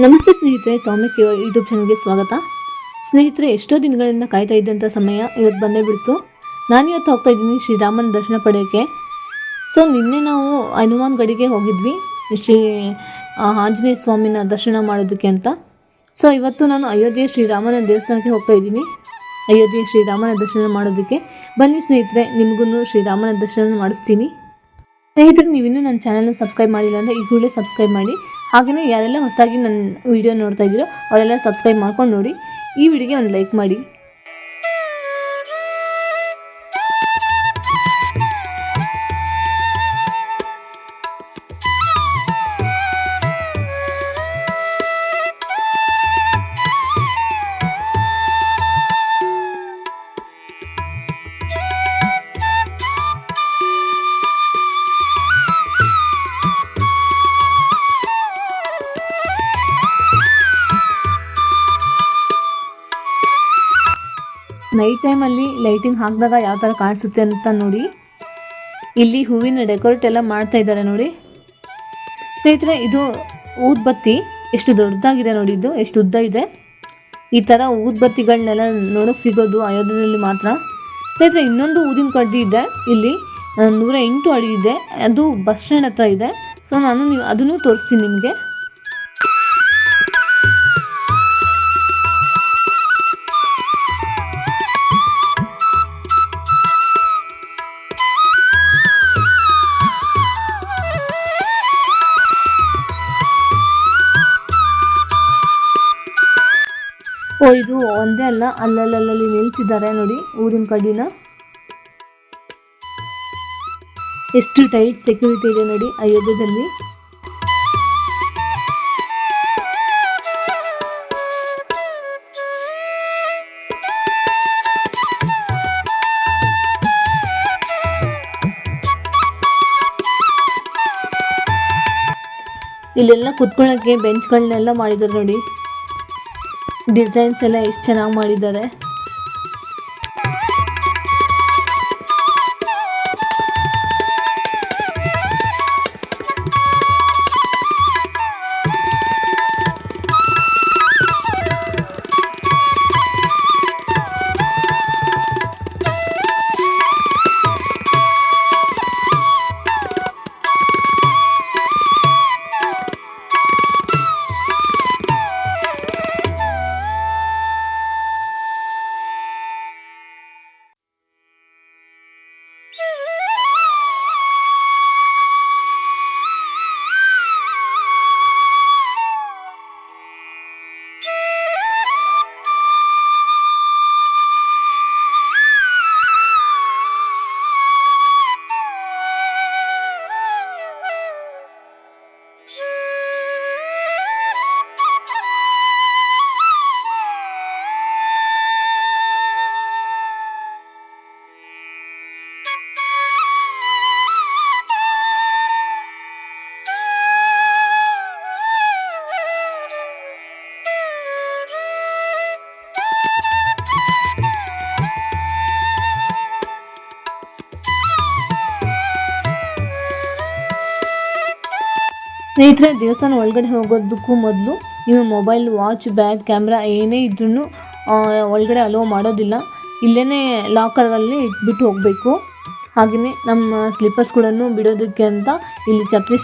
ನಮಸ್ತೆ ಸ್ನೇಹಿತರೆ, ಸೌಮ್ಯಕ್ಕೆ ಯೂಟ್ಯೂಬ್ ಚಾನಲ್ಗೆ ಸ್ವಾಗತ. ಸ್ನೇಹಿತರೆ, ಎಷ್ಟೋ ದಿನಗಳಿಂದ ಕಾಯ್ತಾ ಇದ್ದಂಥ ಸಮಯ ಇವತ್ತು ಬಂದೇ ಬಿಡ್ತು. ನಾನಿವತ್ತು ಹೋಗ್ತಾ ಇದ್ದೀನಿ ಶ್ರೀರಾಮನ ದರ್ಶನ ಪಡೆಯೋಕ್ಕೆ. ನಿನ್ನೆ ನಾವು ಹನುಮಾನ್ ಗಡಿಗೆ ಹೋಗಿದ್ವಿ ಶ್ರೀ ಆಂಜನೇಯ ಸ್ವಾಮಿನ ದರ್ಶನ ಮಾಡೋದಕ್ಕೆ ಅಂತ. ಇವತ್ತು ನಾನು ಅಯೋಧ್ಯೆ ಶ್ರೀರಾಮನ ದೇವಸ್ಥಾನಕ್ಕೆ ಹೋಗ್ತಾ ಇದ್ದೀನಿ. ಅಯೋಧ್ಯೆ ಶ್ರೀರಾಮನ ದರ್ಶನ ಮಾಡೋದಕ್ಕೆ ಬನ್ನಿ ಸ್ನೇಹಿತರೆ, ನಿಮಗೂ ಶ್ರೀರಾಮನ ದರ್ಶನ ಮಾಡಿಸ್ತೀನಿ. ಸ್ನೇಹಿತರೆ, ನೀವಿನ್ನೂ ನನ್ನ ಚಾನಲ್ನ ಸಬ್ಸ್ಕ್ರೈಬ್ ಮಾಡಿಲ್ಲ ಅಂದರೆ ಈ ಕೂಡಲೇ ಸಬ್ಸ್ಕ್ರೈಬ್ ಮಾಡಿ. ಹಾಗೆಯೇ ಯಾರೆಲ್ಲ ಹೊಸದಾಗಿ ನನ್ನ ವಿಡಿಯೋ ನೋಡ್ತಾ ಇದ್ದೀರೋ ಅವರೆಲ್ಲ ಸಬ್ಸ್ಕ್ರೈಬ್ ಮಾಡ್ಕೊಂಡು ನೋಡಿ. ಈ ವಿಡಿಯೋಗೆ ಒಂದು ಲೈಕ್ ಮಾಡಿ. ನೈಟ್ ಟೈಮಲ್ಲಿ ಲೈಟಿಂಗ್ ಹಾಕಿದಾಗ ಯಾವ ಥರ ಕಾಣಿಸುತ್ತೆ ಅಂತ ನೋಡಿ. ಇಲ್ಲಿ ಹೂವಿನ ಡೆಕೋರೇಟ್ ಎಲ್ಲ ಮಾಡ್ತಾ ಇದ್ದಾರೆ ನೋಡಿ ಸ್ನೇಹಿತರೆ. ಇದು ಊದ್ಬತ್ತಿ ಎಷ್ಟು ದೊಡ್ಡದಾಗಿದೆ ನೋಡಿ, ಇದು ಎಷ್ಟು ಉದ್ದ ಇದೆ. ಈ ಥರ ಊದ್ಬತ್ತಿಗಳನ್ನೆಲ್ಲ ನೋಡೋಕೆ ಸಿಗೋದು ಅಯೋಧ್ಯೆಯಲ್ಲಿ ಮಾತ್ರ ಸ್ನೇಹಿತರೆ. ಇನ್ನೊಂದು ಊದಿನ ಕಡ್ಡಿ ಇದೆ ಇಲ್ಲಿ, 108 ಅಡಿ ಇದೆ. ಅದು ಬಸ್ ಸ್ಟ್ಯಾಂಡ್ ಹತ್ರ ಇದೆ. ನಾನು ಅದನ್ನು ತೋರಿಸ್ತೀನಿ ನಿಮಗೆ. ಇದು ಒಂದೇ ಅಲ್ಲ, ಅಲ್ಲಲ್ಲಿ ನಿಲ್ಲಿಸಿದ್ದಾರೆ ನೋಡಿ ಊರಿನ ಕಡ್ಡಿನ. ಎಷ್ಟು ಟೈಟ್ ಸೆಕ್ಯೂರಿಟಿ ಇದೆ ನೋಡಿ ಅಯೋಧ್ಯೆಯಲ್ಲಿ. ಇಲ್ಲೆಲ್ಲ ಕುತ್ಕೊಳ್ಳೋಕ್ಕೆ ಬೆಂಚ್ಗಳನ್ನೆಲ್ಲ ಮಾಡಿದ್ದಾರೆ ನೋಡಿ. ಡಿಸೈನ್ಸ್ ಎಲ್ಲ ಎಷ್ಟು ಚೆನ್ನಾಗಿ ಮಾಡಿದ್ದಾರೆ. ಸ್ನೇಹಿತರೆ, ದೇವಸ್ಥಾನ ಒಳಗಡೆ ಹೋಗೋದಕ್ಕೂ ಮೊದಲು ನಿಮ್ಮ ಮೊಬೈಲ್, ವಾಚ್, ಬ್ಯಾಗ್, ಕ್ಯಾಮ್ರಾ ಏನೇ ಇದ್ರೂ ಒಳಗಡೆ ಅಲೋ ಮಾಡೋದಿಲ್ಲ. ಇಲ್ಲೇ ಲಾಕರಲ್ಲಿ ಇಟ್ಬಿಟ್ಟು ಹೋಗಬೇಕು. ಹಾಗೆಯೇ ನಮ್ಮ ಸ್ಲಿಪ್ಪರ್ಸ್ ಕೂಡ ಬಿಡೋದಕ್ಕೆ ಅಂತ ಇಲ್ಲಿ ಚಪ್ಪಲಿ